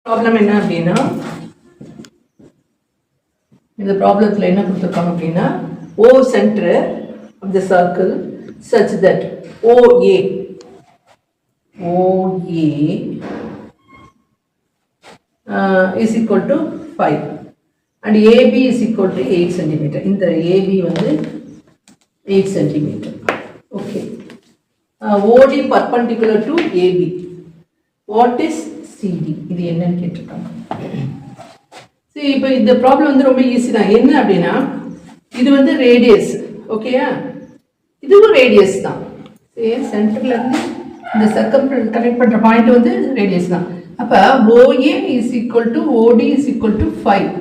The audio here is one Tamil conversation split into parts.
ப்ராப்ளம் என்ன அப்படின்னா, இந்த ப்ராப்ளத்தில் என்ன கொடுத்துருக்காங்க அப்படின்னா, O center of the circle such that OA is equal to 5 and AB is equal to 8 cm. இந்த AB வந்து 8 cm. Okay. OD perpendicular to AB. What is CD? இது என்னன்னு கேட்டிருக்காங்க. சரி, இப்போ இந்த ப்ராப்ளம் வந்து ரொம்ப ஈஸி தான். என்ன அப்படின்னா, இது வந்து ரேடியஸ், ஓகேயா? இதுவும் ரேடியஸ் தான். சரி, சென்டர்ல இருந்து இந்த சர்க்கம் கனெக்ட் பண்ற பாயிண்ட் வந்து ரேடியஸ் தான். அப்ப OA is equal to OD is equal to 5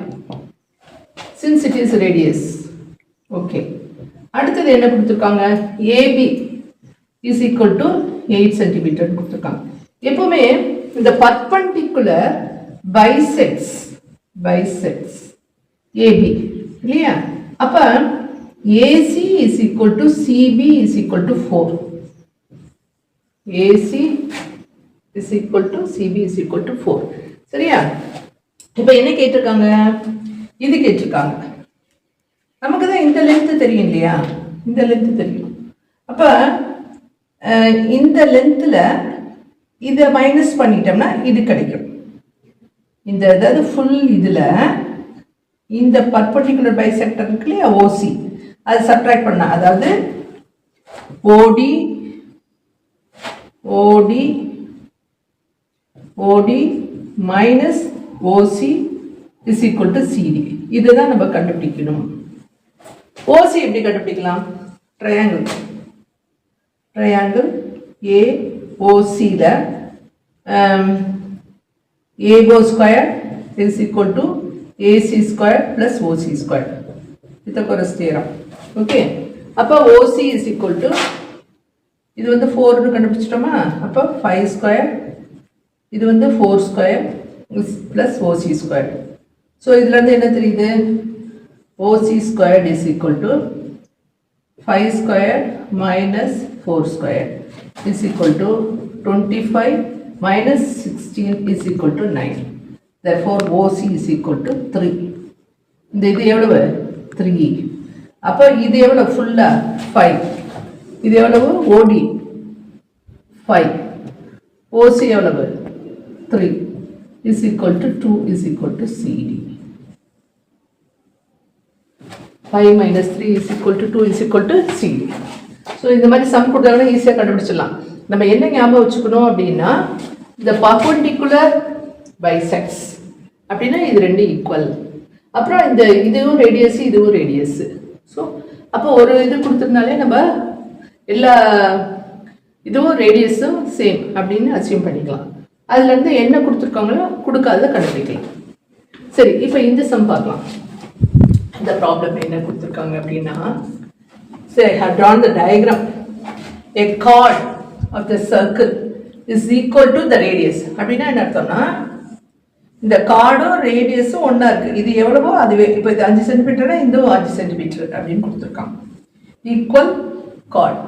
since it is radius. Okay, அடுத்தது என்ன கொடுத்துருக்காங்க? AB is equal to 8 cm கொடுத்துருக்காங்க. எப்பவுமே இந்த பர்பெண்டிகுலர் bisects AB இல்லையா? அப்ப AC is equal to CB is equal to 4. AC is equal to CB is equal to 4. சரியா? இப்ப என்ன கேட்டிருக்காங்க? இது கேட்டிருக்காங்க. நமக்கு தான் இந்த லென்த் தெரியும் இல்லையா? இந்த லென்த் தெரியும். அப்ப இந்த லென்த்ல இதை மைனஸ் பண்ணிட்டோம்னா இது கிடைக்கும். இந்த அதாவது ஃபுல் இதில் இந்த பர்பெண்டிகுலர் பைசெக்டர் இருக்கு இல்லையா, OC, அது சப்ட்ராக்ட் பண்ண, அதாவது OD minus OC is equal to CD. இதுதான் நம்ம கண்டுபிடிக்கணும். OC எப்படி கண்டுபிடிக்கலாம்? ட்ரையாங்கிள் AOCல AO square is equal to AC square plus OC square. Pythagoras theorem. Okay, அப்போ OC is equal to, இது வந்து 4 கண்டுபிடிச்சிட்டோமா? அப்போ 5 ஸ்கொயர், இது வந்து 4 square plus OC square. So இதுல இருந்து என்ன தெரியுது? OC square is equal to 5 square minus 4 square is equal to 25 minus 16 is equal to 9. Therefore OC is equal to 3. இது எவ்வளவு? 3. அப்போ இது எவ்வளவு? ஃபுல்லா 5. இது எவ்வளவு? OD 5. OC எவ்வளவு? 3 is equal to 2 is equal to CD. 5 minus 3 is equal to 2 is equal to CD. So இந்த மாதிரி சம் கொடுத்தாங்கன்னா ஈஸியாக கண்டுபிடிச்சிடலாம். நம்ம என்ன ஞாபகம் வச்சுக்கணும் அப்படின்னா, இந்த பர்பெண்டிகுலர் பைசெக்ட்ஸ் அப்படின்னா இது ரெண்டு ஈக்குவல். அப்புறம் இந்த இதுவும் ரேடியஸ் இதுவும் ரேடியஸ். ஸோ அப்போ ஒரு இது கொடுத்துருந்தாலே நம்ம எல்லா இதுவும் ரேடியஸும் சேம் அப்படின்னு அசியூம் பண்ணிக்கலாம். அதுலேருந்து என்ன கொடுத்துருக்காங்களோ கொடுக்காத கண்டுபிடிக்கலாம். சரி, இப்போ இந்த சம் பார்க்கலாம். இந்த ப்ராப்ளம் என்ன கொடுத்துருக்காங்க அப்படின்னா, say I have drawn the diagram. A chord of the circle is equal to the radius. அப்படின்னா என்ன அர்த்தம்னா, இந்த கார்டும் ரேடியஸும் ஒன்றா இருக்குது. இது எவ்வளவோ அதுவே. இப்போ இது 5 சென்டிமீட்டர்னா இந்த 5 சென்டிமீட்டர் அப்படின்னு கொடுத்துருக்காங்க. Equal chord.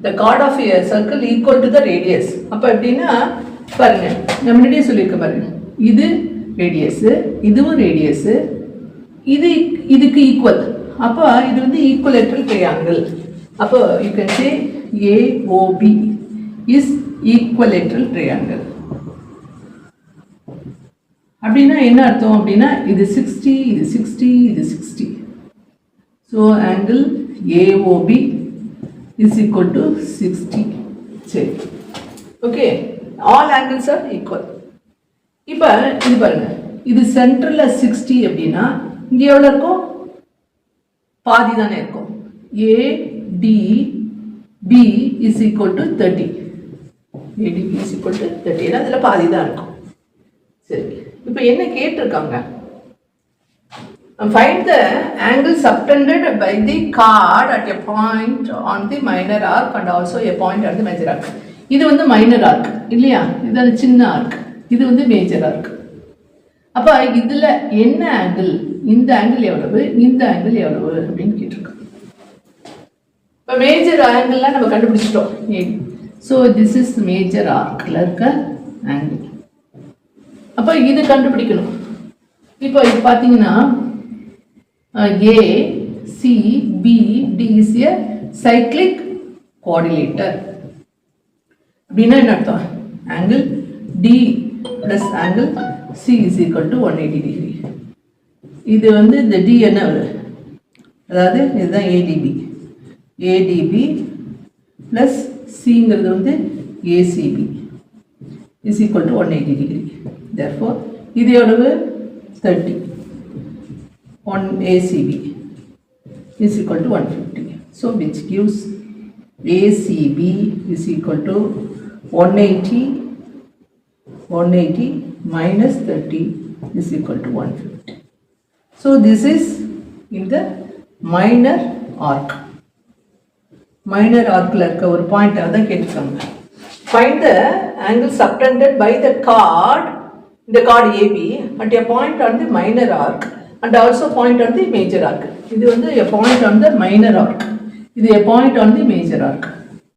The chord of a circle equal to the radius. அப்போ எப்படின்னா பாருங்க, நான் முன்னாடியே சொல்லியிருக்க பாருங்க, இது ரேடியஸு இதுவும் ரேடியஸு, இதுக்கு ஈக்குவல். அப்போ இது வந்து ஈக்குவலேட்ரல் ட்ரையாங்கிள். அப்போ you can say AOB is equilateral triangle. அப்படின்னா என்ன அர்த்தம் அப்படின்னா, இது 60 இது 60 இது 60. So angle AOB is equal to 60. சரி, okay, all angles R equal. இப்போ இது பாருங்க, இது சென்டரில் 60 அப்படின்னா இங்கே எவ்வளோ இருக்கும்? பாதி தானே இருக்கும். ADB is equal to 30. ADB is equal to 30. ஏன்னா அதில் பாதி தான் இருக்கும். சரி, இப்போ என்ன கேட்டிருக்காங்க? Find the angle subtended by the chord at a point on the minor arc and also a point at the major arc. இது வந்து மைனர் ஆர்க் இல்லையா? இது அந்த சின்ன ஆர்க், இது வந்து மேஜர் ஆர்க். அப்போ இதில் என்ன ஆங்கிள்? இந்த ஆங்கிள் எவ்வளவு, இந்த ஆங்கிள் எவ்வளவு அப்படின்னு கேட்டிருக்கோம். இப்போ மேஜர் ஆங்கிள்லாம் நம்ம கண்டுபிடிச்சிட்டோம். ஸோ திஸ் இஸ் மேஜர் ஆர்க்கில் இருக்க ஆங்கிள். அப்போ இது கண்டுபிடிக்கணும். இப்போ இது பார்த்தீங்கன்னா ACBD is a cyclic quadrilateral. அப்படின்னா என்ன அர்த்தம்? Angle D plus angle C is equal to 180 degree. இது வந்து இந்த D என்ன வருது? அதாவது இதுதான் ADB plus Cங்கிறது வந்து ACB is equal to 180 degree. Therefore இது எவ்வளவு? 30. 1 ACB is equal to 150. So which gives ACB is equal to 180 minus 30 is equal to 150. So this is in the minor arc. Minor arc la irukka or point adha ketirukanga. Find the angle subtended by the chord AB at a point on the minor arc and also point on the major arc. This is a point on the minor arc. This is a point on the major arc.